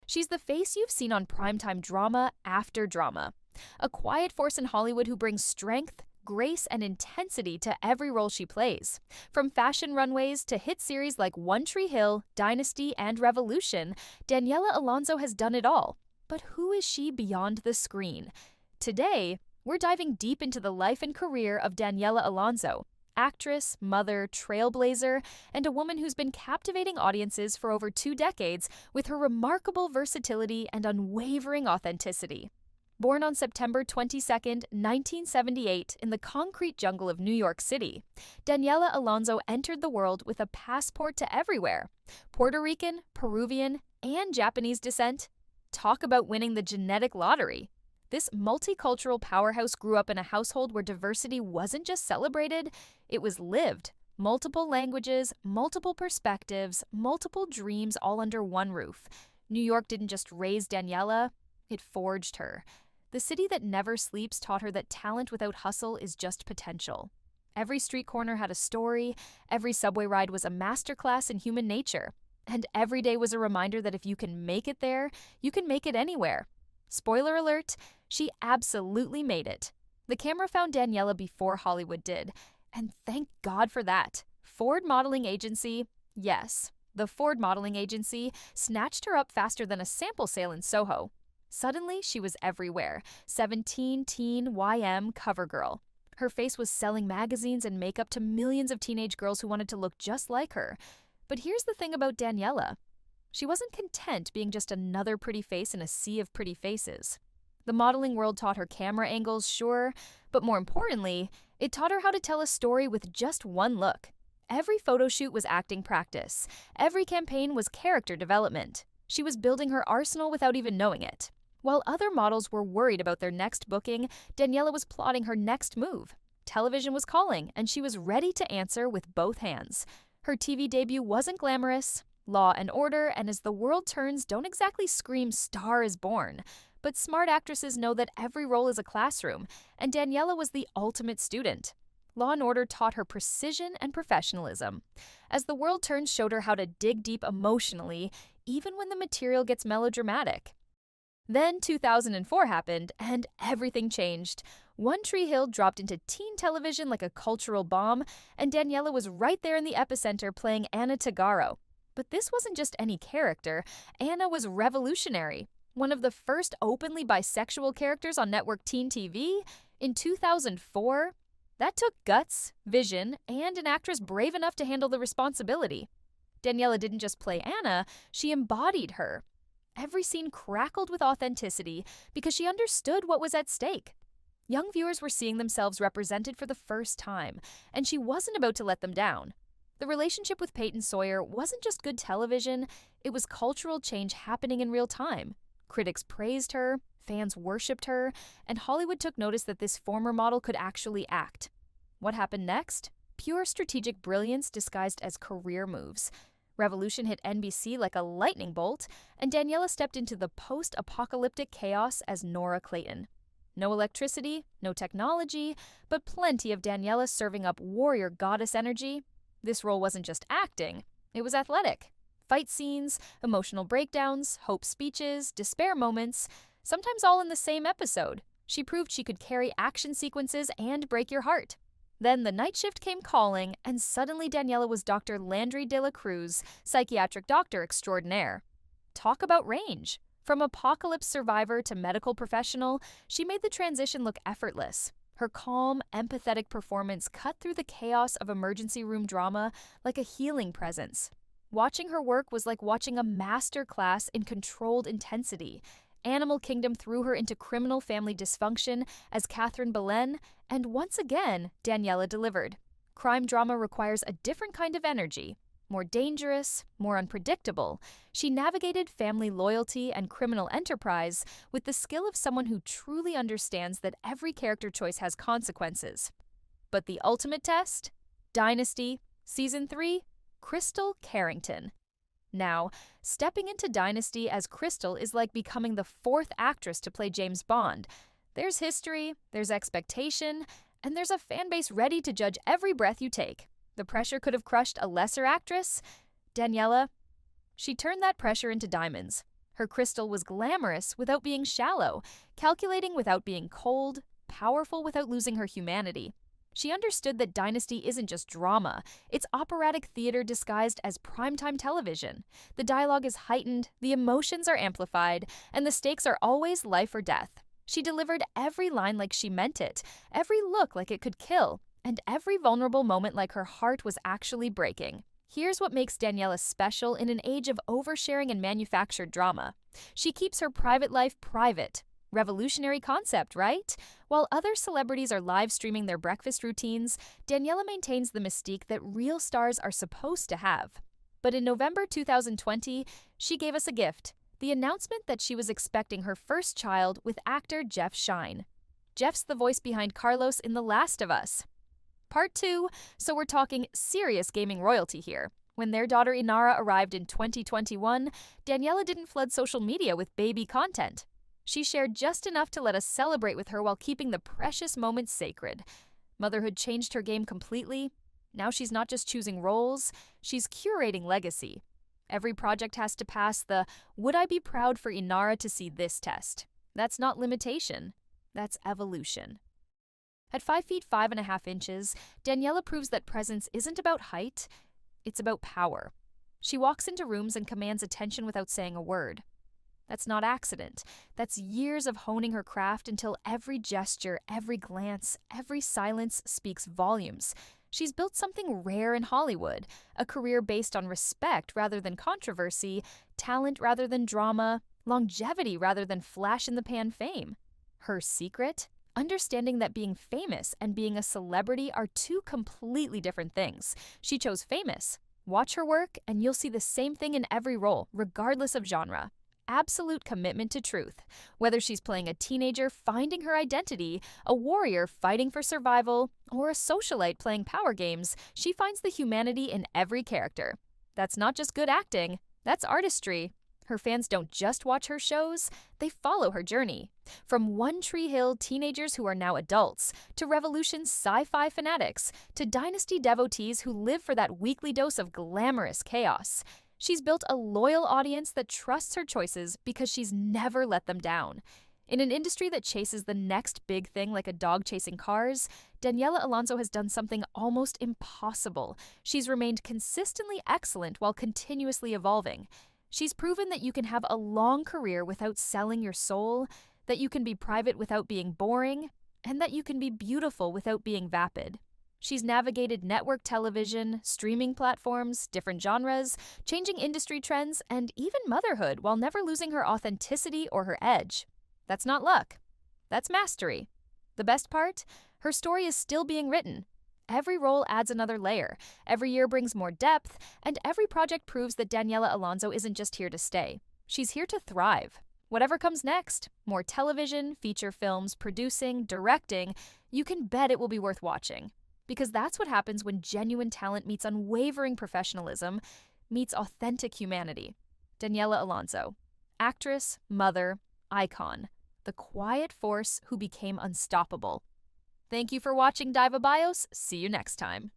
She's the face you've seen on primetime drama after drama. A quiet force in Hollywood who brings strength, grace, and intensity to every role she plays. From fashion runways to hit series like One Tree Hill, Dynasty, and Revolution, Daniella Alonso has done it all. But who is she beyond the screen? Today, we're diving deep into the life and career of Daniella Alonso, actress, mother, trailblazer, and a woman who's been captivating audiences for over 2 decades with her remarkable versatility and unwavering authenticity. Born on September 22, 1978, in the concrete jungle of New York City, Daniella Alonso entered the world with a passport to everywhere. Puerto Rican, Peruvian, and Japanese descent. Talk about winning the genetic lottery. This multicultural powerhouse grew up in a household where diversity wasn't just celebrated, it was lived. Multiple languages, multiple perspectives, multiple dreams all under one roof. New York didn't just raise Daniella, it forged her. The city that never sleeps taught her that talent without hustle is just potential. Every street corner had a story, every subway ride was a masterclass in human nature, and every day was a reminder that if you can make it there, you can make it anywhere. Spoiler alert, she absolutely made it. The camera found Daniella before Hollywood did, and thank God for that. Ford Modeling Agency, yes, the Ford Modeling Agency, snatched her up faster than a sample sale in Soho. Suddenly, she was everywhere. 17 teen YM cover girl. Her face was selling magazines and makeup to millions of teenage girls who wanted to look just like her. But here's the thing about Daniella. She wasn't content being just another pretty face in a sea of pretty faces. The modeling world taught her camera angles, sure, but more importantly, it taught her how to tell a story with just one look. Every photo shoot was acting practice. Every campaign was character development. She was building her arsenal without even knowing it. While other models were worried about their next booking, Daniella was plotting her next move. Television was calling, and she was ready to answer with both hands. Her TV debut wasn't glamorous. Law and Order and As the World Turns don't exactly scream Star is Born, but smart actresses know that every role is a classroom, and Daniella was the ultimate student. Law and Order taught her precision and professionalism. As the World Turns showed her how to dig deep emotionally, even when the material gets melodramatic. Then 2004 happened, and everything changed. One Tree Hill dropped into teen television like a cultural bomb, and Daniella was right there in the epicenter playing Anna Tagaro. But this wasn't just any character. Anna was revolutionary. One of the first openly bisexual characters on network teen TV in 2004. That took guts, vision, and an actress brave enough to handle the responsibility. Daniella didn't just play Anna, she embodied her. Every scene crackled with authenticity because she understood what was at stake. Young viewers were seeing themselves represented for the first time, and she wasn't about to let them down. The relationship with Peyton Sawyer wasn't just good television, it was cultural change happening in real time. Critics praised her, fans worshipped her, and Hollywood took notice that this former model could actually act. What happened next? Pure strategic brilliance disguised as career moves. Revolution hit NBC like a lightning bolt, and Daniella stepped into the post-apocalyptic chaos as Nora Clayton. No electricity, no technology, but plenty of Daniella serving up warrior goddess energy. This role wasn't just acting, it was athletic. Fight scenes, emotional breakdowns, hope speeches, despair moments, sometimes all in the same episode. She proved she could carry action sequences and break your heart. Then the night shift came calling, and suddenly Daniella was Dr. Landry de la Cruz, psychiatric doctor extraordinaire. Talk about range. From apocalypse survivor to medical professional, she made the transition look effortless. Her calm, empathetic performance cut through the chaos of emergency room drama like a healing presence. Watching her work was like watching a master class in controlled intensity. Animal Kingdom threw her into criminal family dysfunction as Catherine Belen, and once again, Daniella delivered. Crime drama requires a different kind of energy. More dangerous, more unpredictable, she navigated family loyalty and criminal enterprise with the skill of someone who truly understands that every character choice has consequences. But the ultimate test? Dynasty, Season 3, Crystal Carrington. Now, stepping into Dynasty as Crystal is like becoming the 4th actress to play James Bond. There's history, there's expectation, and there's a fan base ready to judge every breath you take. The pressure could have crushed a lesser actress. Daniella, she turned that pressure into diamonds. Her crystal was glamorous without being shallow, calculating without being cold, powerful without losing her humanity. She understood that Dynasty isn't just drama, it's operatic theater disguised as primetime television. The dialogue is heightened, the emotions are amplified, and the stakes are always life or death. She delivered every line like she meant it, every look like it could kill, and every vulnerable moment like her heart was actually breaking. Here's what makes Daniella special in an age of oversharing and manufactured drama. She keeps her private life private. Revolutionary concept, right? While other celebrities are live streaming their breakfast routines, Daniella maintains the mystique that real stars are supposed to have. But in November 2020, she gave us a gift, the announcement that she was expecting her first child with actor Jeff Shine. Jeff's the voice behind Carlos in The Last of Us. Part 2, so we're talking serious gaming royalty here. When their daughter Inara arrived in 2021, Daniella didn't flood social media with baby content. She shared just enough to let us celebrate with her while keeping the precious moments sacred. Motherhood changed her game completely. Now she's not just choosing roles, she's curating legacy. Every project has to pass the "would I be proud for Inara to see this" test. That's not limitation, that's evolution. At 5 feet 5.5 inches, Daniella proves that presence isn't about height, it's about power. She walks into rooms and commands attention without saying a word. That's not accident. That's years of honing her craft until every gesture, every glance, every silence speaks volumes. She's built something rare in Hollywood, a career based on respect rather than controversy, talent rather than drama, longevity rather than flash-in-the-pan fame. Her secret? Understanding that being famous and being a celebrity are two completely different things. She chose famous. Watch her work, and you'll see the same thing in every role, regardless of genre. Absolute commitment to truth. Whether she's playing a teenager finding her identity, a warrior fighting for survival, or a socialite playing power games, she finds the humanity in every character. That's not just good acting, that's artistry. Her fans don't just watch her shows, they follow her journey. From One Tree Hill teenagers who are now adults, to Revolution sci-fi fanatics, to Dynasty devotees who live for that weekly dose of glamorous chaos. She's built a loyal audience that trusts her choices because she's never let them down. In an industry that chases the next big thing like a dog chasing cars, Daniella Alonso has done something almost impossible. She's remained consistently excellent while continuously evolving. She's proven that you can have a long career without selling your soul, that you can be private without being boring, and that you can be beautiful without being vapid. She's navigated network television, streaming platforms, different genres, changing industry trends, and even motherhood while never losing her authenticity or her edge. That's not luck. That's mastery. The best part? Her story is still being written. Every role adds another layer, every year brings more depth, and every project proves that Daniella Alonso isn't just here to stay. She's here to thrive. Whatever comes next, more television, feature films, producing, directing, you can bet it will be worth watching. Because that's what happens when genuine talent meets unwavering professionalism, meets authentic humanity. Daniella Alonso, actress, mother, icon, the quiet force who became unstoppable. Thank you for watching Diva Bios. See you next time.